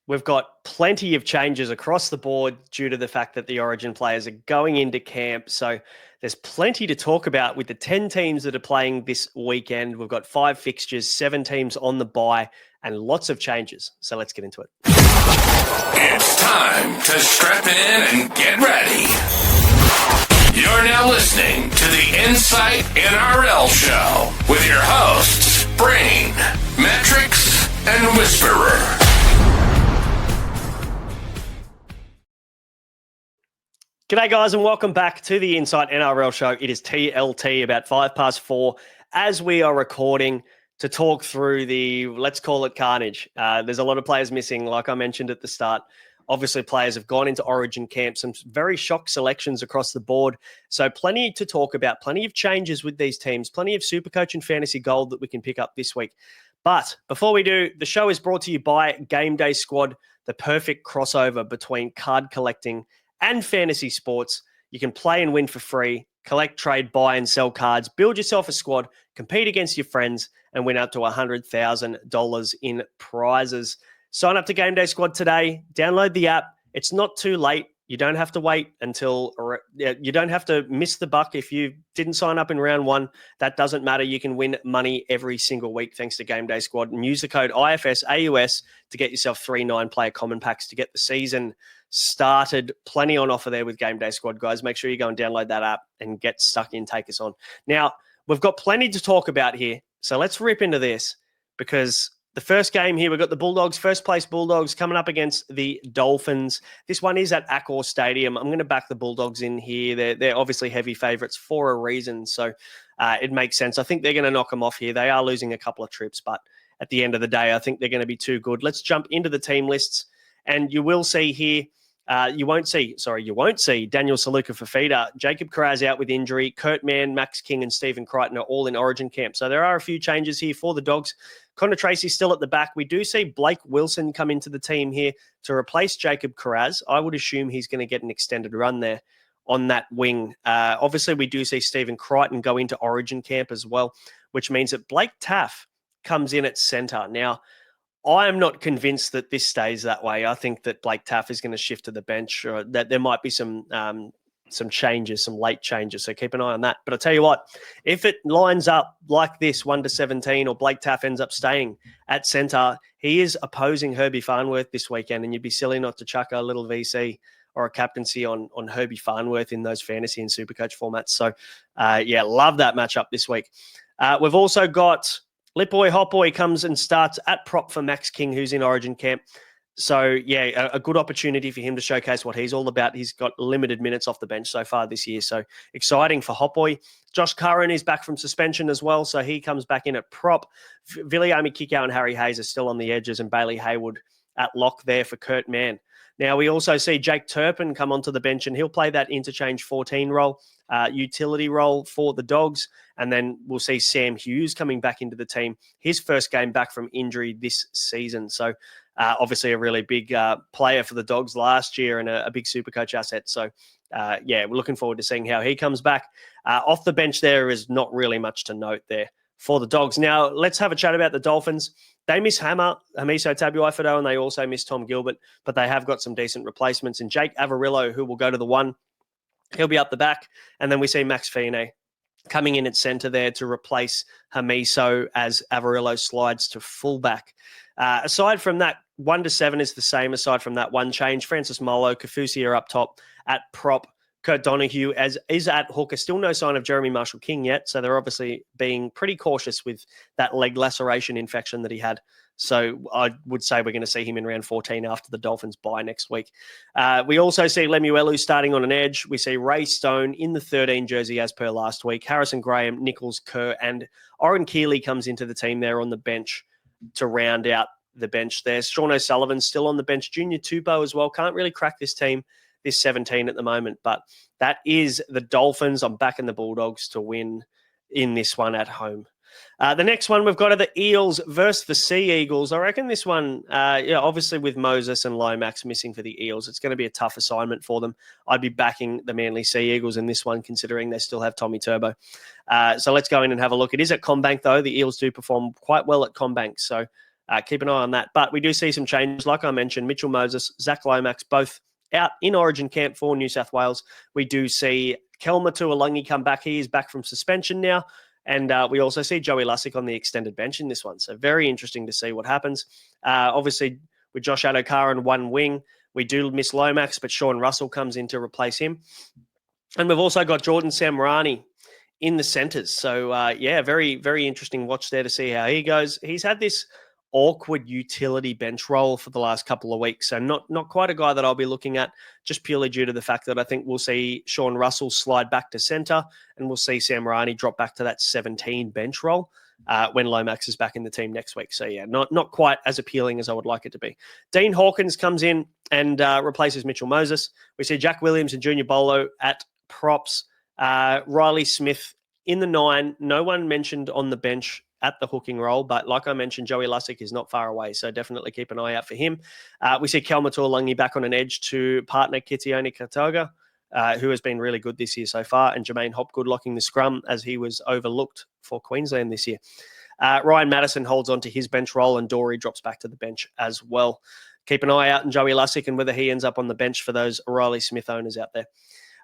We've got plenty of changes across the board due to the fact that the Origin players are going into camp. So there's plenty to talk about with the 10 teams that are playing this weekend. We've got 5 fixtures, 7 teams on the bye, and lots of changes. So let's get into it. It's time to strap in and get ready. You're now listening to the Insight NRL Show with your hosts, Brain, Metrics, and Whisperer. G'day guys and welcome back to the Insight NRL Show. It is TLT about 4:05 as we are recording to talk through the, let's call it Carnage. There's a lot of players missing, like I mentioned at the start. Obviously, players have gone into Origin camp, some very shock selections across the board. So plenty to talk about, plenty of changes with these teams, plenty of Supercoach and Fantasy Gold that we can pick up this week. But before we do, the show is brought to you by Game Day Squad, the perfect crossover between card collecting and fantasy sports. You can play and win for free, collect, trade, buy and sell cards, build yourself a squad, compete against your friends, and win up to $100,000 in prizes. Sign up to Game Day Squad today. Download the app. It's not too late. You don't have to wait until, you don't have to miss the buck if you didn't sign up in round 1. That doesn't matter. You can win money every single week thanks to Game Day Squad. And use the code IFSAUS to get yourself 3 9-player common packs to get the season started. Plenty on offer there with Game Day Squad, guys. Make sure you go and download that app and get stuck in, take us on. Now, we've got plenty to talk about here. So let's rip into this because the first game here, we've got the Bulldogs, first place Bulldogs coming up against the Dolphins. This one is at Accor Stadium. I'm going to back the Bulldogs in here. They're obviously heavy favourites for a reason, so it makes sense. I think they're going to knock them off here. They are losing a couple of trips, but at the end of the day, I think they're going to be too good. Let's jump into the team lists, and you will see here, you won't see Daniel Saluka-Fafita, Jacob Carraz out with injury, Kurt Mann, Max King, and Stephen Crichton are all in Origin camp. So there are a few changes here for the Dogs. Connor Tracy still at the back. We do see Blake Wilson come into the team here to replace Jacob Carraz. I would assume he's going to get an extended run there on that wing. Obviously, we do see Stephen Crichton go into Origin camp as well, which means that Blake Taaffe comes in at centre. Now, I am not convinced that this stays that way. I think that Blake Taaffe is going to shift to the bench, or that there might be some changes, some late changes. So keep an eye on that. But I'll tell you what, if it lines up like this, 1-17, or Blake Taaffe ends up staying at centre, he is opposing Herbie Farnworth this weekend, and you'd be silly not to chuck a little VC or a captaincy on Herbie Farnworth in those fantasy and Supercoach formats. So, love that matchup this week. We've also got Lipboy Hotboy comes and starts at prop for Max King, who's in Origin camp. So, a good opportunity for him to showcase what he's all about. He's got limited minutes off the bench so far this year, so exciting for Hotboy. Josh Curran is back from suspension as well, so he comes back in at prop. Viliami Kikau and Harry Hayes are still on the edges, and Bailey Hayward at lock there for Kurt Mann. Now, we also see Jake Turpin come onto the bench, and he'll play that interchange 14 role, utility role for the Dogs. And then we'll see Sam Hughes coming back into the team, his first game back from injury this season. So, obviously a really big player for the Dogs last year and a big Supercoach asset. So, we're looking forward to seeing how he comes back. Off the bench there is not really much to note there for the Dogs. Now, let's have a chat about the Dolphins. They miss Hamiso Tabuai-Fidow, and they also miss Tom Gilbert, but they have got some decent replacements. And Jake Averillo, who will go to the 1, he'll be up the back. And then we see Max Fine coming in at centre there to replace Hamiso as Averillo slides to fullback. Aside from that, 1-7 is the same. Aside from that one change, Francis Molo, Kafusi are up top at prop. Kurt Donahue is at hooker. Still no sign of Jeremy Marshall-King yet, so they're obviously being pretty cautious with that leg laceration infection that he had. So I would say we're going to see him in round 14 after the Dolphins bye next week. We also see Lemuelu starting on an edge. We see Ray Stone in the 13 jersey as per last week. Harrison Graham, Nichols, Kerr, and Oren Keeley comes into the team there on the bench to round out the bench there. Sean O'Sullivan still on the bench. Junior Tupou as well. Can't really crack this team, this 17 at the moment, but that is the Dolphins. I'm backing the Bulldogs to win in this one at home. The next one we've got are the Eels versus the Sea Eagles. I reckon this one, obviously with Moses and Lomax missing for the Eels, it's going to be a tough assignment for them. I'd be backing the Manly Sea Eagles in this one, considering they still have Tommy Turbo. So let's go in and have a look. It is at CommBank, though. The Eels do perform quite well at CommBank, so keep an eye on that. But we do see some changes. Like I mentioned, Mitchell Moses, Zach Lomax, both out in Origin camp for New South Wales. We do see Kelma Tuolungi come back. He is back from suspension now. And we also see Joey Lussick on the extended bench in this one. So very interesting to see what happens. Obviously, with Josh Adokar on one wing, we do miss Lomax, but Sean Russell comes in to replace him. And we've also got Jordan Samrani in the centres. So, very, very interesting watch there to see how he goes. He's had this awkward utility bench role for the last couple of weeks. So not quite a guy that I'll be looking at, just purely due to the fact that I think we'll see Sean Russell slide back to centre and we'll see Sam Rani drop back to that 17 bench role when Lomax is back in the team next week. So, not quite as appealing as I would like it to be. Dean Hawkins comes in and replaces Mitchell Moses. We see Jack Williams and Junior Bolo at props. Riley Smith in the 9. No one mentioned on the bench at the hooking role, but like I mentioned, Joey Lussick is not far away, so definitely keep an eye out for him. We see Kelma Tuolungi back on an edge to partner Kitione Katoga, who has been really good this year so far, and Jermaine Hopgood locking the scrum as he was overlooked for Queensland this year. Ryan Madison holds on to his bench role, and Dory drops back to the bench as well. Keep an eye out on Joey Lussick and whether he ends up on the bench for those Riley Smith owners out there.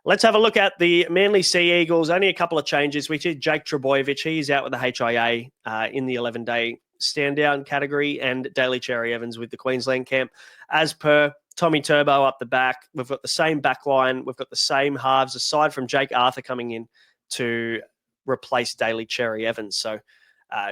Let's have a look at the Manly Sea Eagles. Only a couple of changes. We see Jake Trebojevic. He's out with the HIA in the 11-day stand-down category, and Daly Cherry Evans with the Queensland camp. As per Tommy Turbo up the back, we've got the same back line. We've got the same halves, aside from Jake Arthur coming in to replace Daly Cherry Evans. So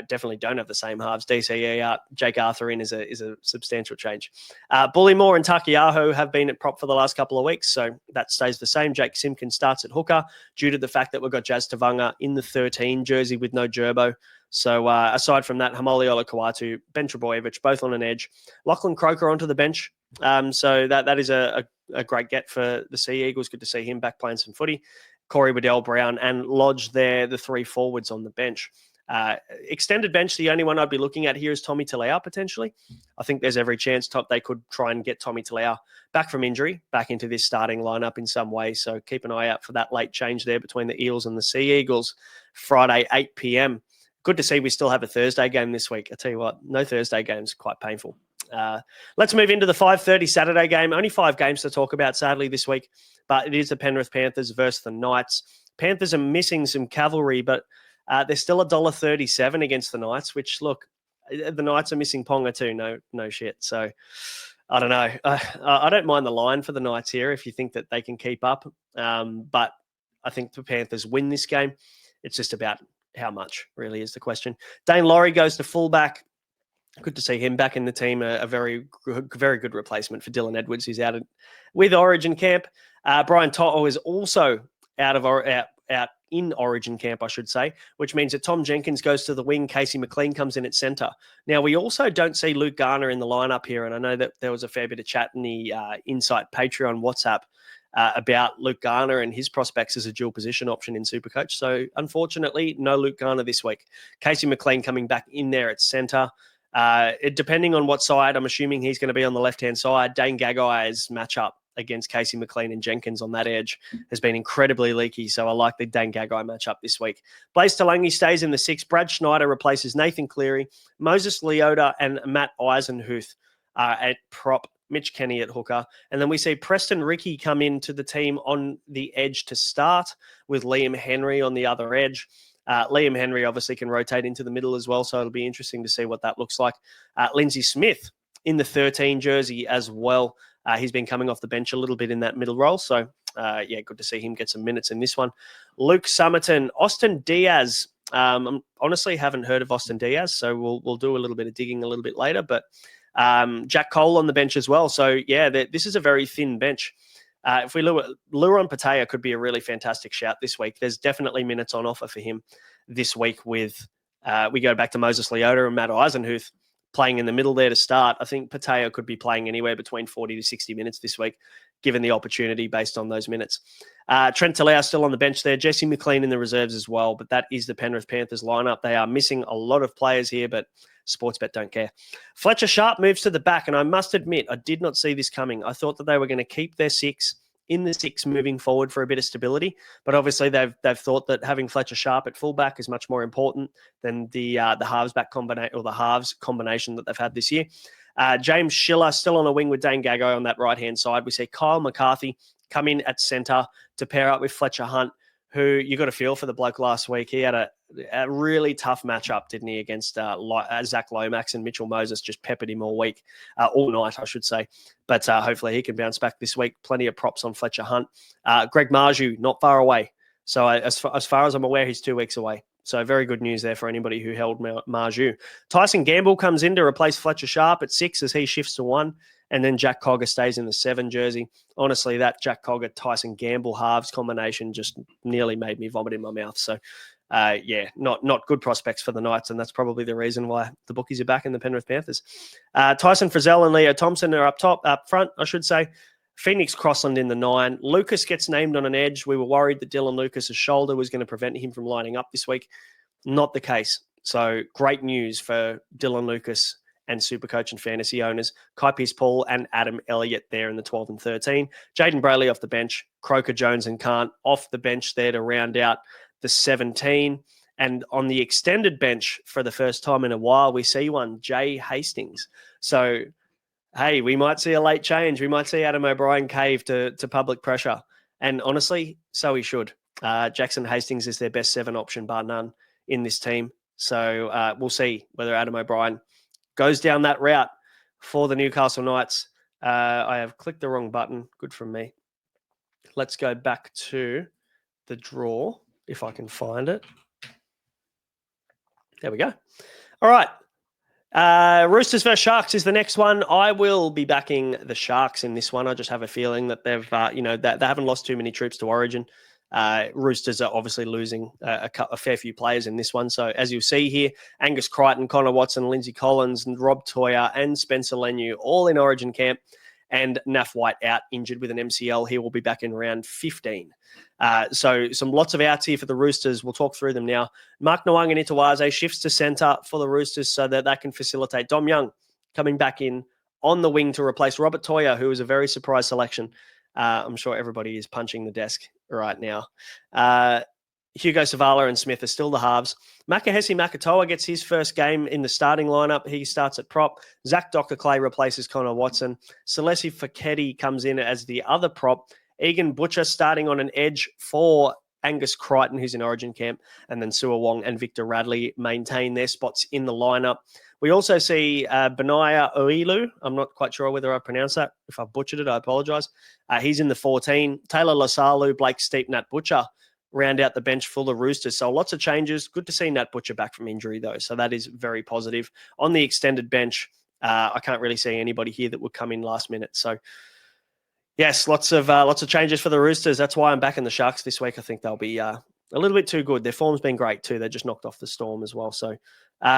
definitely don't have the same halves. DCE out, Jake Arthur in is a substantial change. Bullymore and Takiaho have been at prop for the last couple of weeks, so that stays the same. Jake Simpkins starts at hooker due to the fact that we've got Jazz Tavanga in the 13 jersey with no Gerbo. So aside from that, Hamoli Olakawatu, Ben Trebojevic, both on an edge. Lachlan Croker onto the bench. So that is a great get for the Sea Eagles. Good to see him back playing some footy. Corey Waddell Brown and Lodge there, the 3 forwards on the bench. Extended bench, the only one I'd be looking at here is Tommy Talau potentially. I think there's every chance they could try and get Tommy Talau back from injury, back into this starting lineup in some way. So keep an eye out for that late change there between the Eels and the Sea Eagles. Friday, 8 p.m. Good to see we still have a Thursday game this week. I tell you what, no Thursday games, quite painful. Let's move into the 5:30 Saturday game. Only 5 games to talk about, sadly, this week, but it is the Penrith Panthers versus the Knights. Panthers are missing some cavalry, but they're still $1.37 against the Knights, which, look, the Knights are missing Ponga too. No shit. So I don't know. I don't mind the line for the Knights here if you think that they can keep up. But I think the Panthers win this game. It's just about how much really is the question. Dane Laurie goes to fullback. Good to see him back in the team. A very good replacement for Dylan Edwards, who's out with Origin camp. Brian Toto is also out in Origin camp, I should say, which means that Tom Jenkins goes to the wing. Casey McLean comes in at centre. Now, we also don't see Luke Garner in the lineup here, and I know that there was a fair bit of chat in the Insight Patreon WhatsApp about Luke Garner and his prospects as a dual position option in Supercoach. So, unfortunately, no Luke Garner this week. Casey McLean coming back in there at centre. Depending on what side, I'm assuming he's going to be on the left-hand side. Dane Gagai's matchup against Casey McLean and Jenkins on that edge has been incredibly leaky, so I like the Dane Gagai matchup this week. Blaze Talangi stays in the 6. Brad Schneider replaces Nathan Cleary. Moses Leota and Matt Eisenhuth at prop. Mitch Kenny at hooker. And then we see Preston Rickey come into the team on the edge to start with Liam Henry on the other edge. Liam Henry obviously can rotate into the middle as well, so it'll be interesting to see what that looks like. Lindsay Smith in the 13 jersey as well. He's been coming off the bench a little bit in that middle role, so good to see him get some minutes in this one. Luke Summerton, Austin Diaz. I honestly haven't heard of Austin Diaz, so we'll do a little bit of digging a little bit later, but Jack Cole on the bench as well. So, this is a very thin bench. If we look at Luron Patea, could be a really fantastic shout this week. There's definitely minutes on offer for him this week with, we go back to Moses Leota and Matt Eisenhuth playing in the middle there to start. I think Patea could be playing anywhere between 40 to 60 minutes this week, given the opportunity based on those minutes. Trent Talau still on the bench there. Jesse McLean in the reserves as well, but that is the Penrith Panthers lineup. They are missing a lot of players here, but Sportsbet don't care. Fletcher Sharp moves to the back, and I must admit, I did not see this coming. I thought that they were going to keep their 6 in the 6 moving forward for a bit of stability. But obviously they've thought that having Fletcher Sharp at fullback is much more important than the halves back combination or the halves combination that they've had this year. James Schiller still on the wing with Dane Gagai on that right-hand side. We see Kyle McCarthy come in at centre to pair up with Fletcher Hunt, who you got a feel for the bloke last week. He had a really tough matchup, didn't he, against Zach Lomax, and Mitchell Moses just peppered him all night, I should say. But hopefully he can bounce back this week. Plenty of props on Fletcher Hunt. Greg Marju, not far away. So as far as I'm aware, he's 2 weeks away. So very good news there for anybody who held Marju. Tyson Gamble comes in to replace Fletcher Sharp at 6 as he shifts to 1. And then Jack Cogger stays in the 7 jersey. Honestly, that Jack Cogger, Tyson Gamble halves combination just nearly made me vomit in my mouth. So, not good prospects for the Knights, and that's probably the reason why the bookies are back in the Penrith Panthers. Tyson Frizzell and Leo Thompson are up front, I should say. Phoenix Crossland in the 9. Lucas gets named on an edge. We were worried that Dylan Lucas's shoulder was going to prevent him from lining up this week. Not the case. So great news for Dylan Lucas and Supercoach and fantasy owners. Kai Pearce-Paul and Adam Elliott there in the 12 and 13. Jaden Brayley off the bench. Croker, Jones and Kant off the bench there to round out the 17. And on the extended bench for the first time in a while, we see one, Jay Hastings. So, hey, we might see a late change. We might see Adam O'Brien cave to public pressure. And honestly, so he should. Jackson Hastings is their best 7 option, bar none, in this team. So we'll see whether Adam O'Brien goes down that route for the Newcastle Knights. I have clicked the wrong button. Good from me. Let's go back to the draw, if I can find it. There we go. All right. Roosters versus Sharks is the next one. I will be backing the Sharks in this one. I just have a feeling that they've, they haven't lost too many troops to Origin. Roosters are obviously losing a fair few players in this one. So as you'll see here, Angus Crichton, Connor Watson, Lindsay Collins, and Rob Toyer and Spencer Leniu all in Origin camp, and Naf White out injured with an MCL. He will be back in round 15. So lots of outs here for the Roosters. We'll talk through them now. Mark Nwang and Itawaze shifts to centre for the Roosters so that can facilitate. Dom Young coming back in on the wing to replace Robert Toyer, who was a very surprise selection. I'm sure everybody is punching the desk right now. Hugo Savala and Smith are still the halves. Makahesi Makatoa gets his first game in the starting lineup. He starts at prop. Zach Docker-Clay replaces Connor Watson. Celesi Feketi comes in as the other prop. Egan Butcher starting on an edge for Angus Crichton, who's in Origin camp. And then Sua Wong and Victor Radley maintain their spots in the lineup. We also see Benaya Oilu. I'm not quite sure whether I pronounced that. If I butchered it, I apologise. He's in the 14. Taylor Lasalu, Blake Steep, Nat Butcher round out the bench full of Roosters. So lots of changes. Good to see Nat Butcher back from injury, though. So that is very positive. On the extended bench, I can't really see anybody here that would come in last minute. So, yes, lots of changes for the Roosters. That's why I'm backing the Sharks this week. I think they'll be a little bit too good. Their form's been great, too. They just knocked off the Storm as well. So,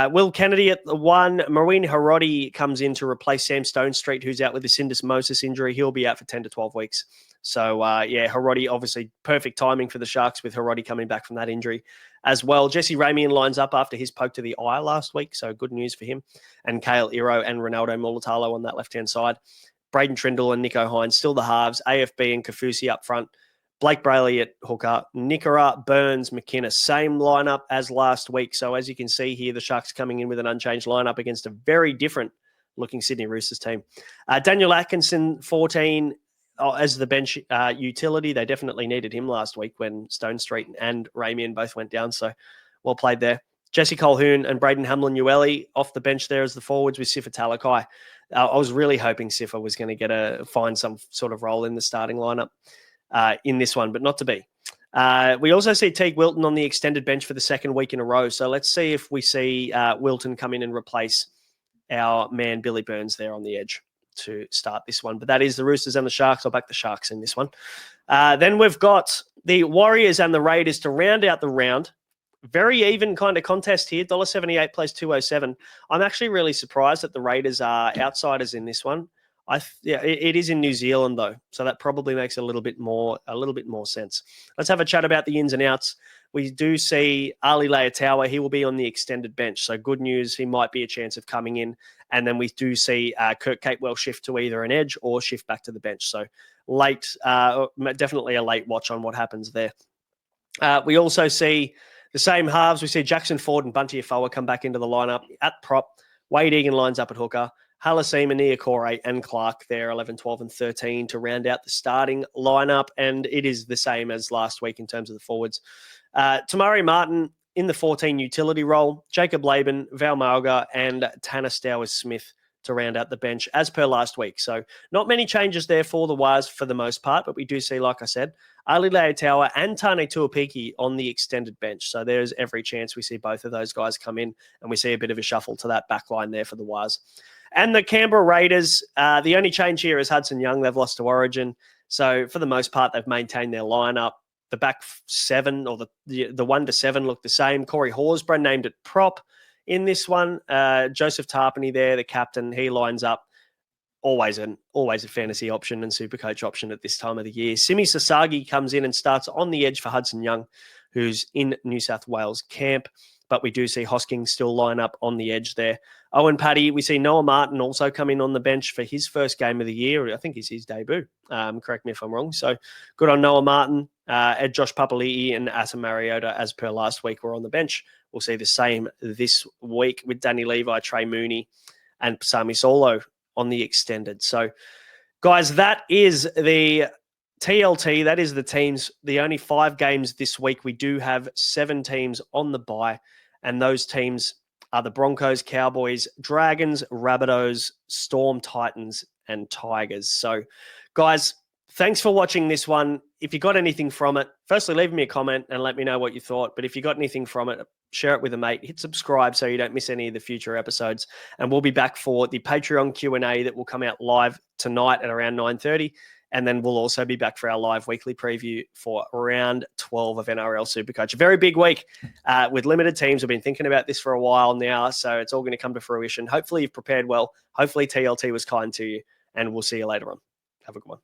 Will Kennedy at the 1. Marine Harodi comes in to replace Sam Stonestreet, who's out with the syndesmosis injury. He'll be out for 10 to 12 weeks. So, Harodi, obviously perfect timing for the Sharks with Harodi coming back from that injury as well. Jesse Ramian lines up after his poke to the eye last week, so good news for him. And Kale Iro and Ronaldo Mulatalo on that left-hand side. Braden Trindle and Nico Hines still the halves. AFB and Kafusi up front. Blake Brayley at hooker. Nickera, Burns, McInnes. Same lineup as last week. So as you can see here, the Sharks coming in with an unchanged lineup against a very different looking Sydney Roosters team. Daniel Atkinson, 14, as the bench utility. They definitely needed him last week when Stonestreet and Ramian both went down. So well played there. Jesse Colquhoun and Braden Hamlin-Ueli off the bench there as the forwards with Sifa Talakai. I was really hoping Sifa was going to find some sort of role in the starting lineup in this one, but not to be. We also see Teague Wilton on the extended bench for the second week in a row. So let's see if we see Wilton come in and replace our man Billy Burns there on the edge to start this one. But that is the Roosters and the Sharks. I'll back the Sharks in this one. Then we've got the Warriors and the Raiders to round out the round. Very even kind of contest here. $1.78 plays 207. I'm actually really surprised that the Raiders are outsiders in this one. It is in New Zealand though, so that probably makes a little bit more sense. Let's have a chat about the ins and outs. we do see Ali Leatawa. He will be on the extended bench. So good news, he might be a chance of coming in. And then we do see Kurt Capewell shift to either an edge or shift back to the bench. So late, definitely a late watch on what happens there. We also see the same halves. We see Jackson Ford and Bunty Afoa come back into the lineup at prop. Wade Egan lines up at hooker. Halasima, Niokore, and Clark there, 11, 12, and 13 to round out the starting lineup. And it is the same as last week in terms of the forwards. Tamari Martin in the 14 utility role. Jacob Laban, Val Malga, and Tanner Stowers-Smith to round out the bench as per last week. So not many changes there for the Wires for the most part, but we do see, like I said, Ali Leatawa and Tane Tuapiki on the extended bench. So there's every chance we see both of those guys come in and we see a bit of a shuffle to that back line there for the Wires. And the Canberra Raiders, the only change here is Hudson Young. They've lost to Origin. So for the most part, they've maintained their lineup. The back seven or the 1 to 7 look the same. Corey Horsburgh named it prop in this one. Joseph Tarpany there, the captain, he lines up. Always a fantasy option and Supercoach option at this time of the year. Simi Sasagi comes in and starts on the edge for Hudson Young, who's in New South Wales camp. But we do see Hosking still line up on the edge there. Owen Paddy, we see Noah Martin also come in on the bench for his first game of the year. I think it's his debut. Correct me if I'm wrong. So good on Noah Martin. Josh Papali'i and Asa Mariota, as per last week, were on the bench. We'll see the same this week with Danny Levi, Trey Mooney, and Pasami Solo on the extended. So, guys, that is the TLT. That is the teams. The only 5 games this week. We do have 7 teams on the bye, and those teams are the Broncos, Cowboys, Dragons, Rabbitohs, Storm, Titans, and Tigers. So, guys, thanks for watching this one. If you got anything from it, firstly, leave me a comment and let me know what you thought. But if you got anything from it, share it with a mate. Hit subscribe so you don't miss any of the future episodes. And we'll be back for the Patreon Q&A that will come out live tonight at around 9:30. And then we'll also be back for our live weekly preview for round 12 of NRL Supercoach. A very big week with limited teams. We've been thinking about this for a while now, so it's all going to come to fruition. Hopefully you've prepared well. Hopefully TLT was kind to you, and we'll see you later on. Have a good one.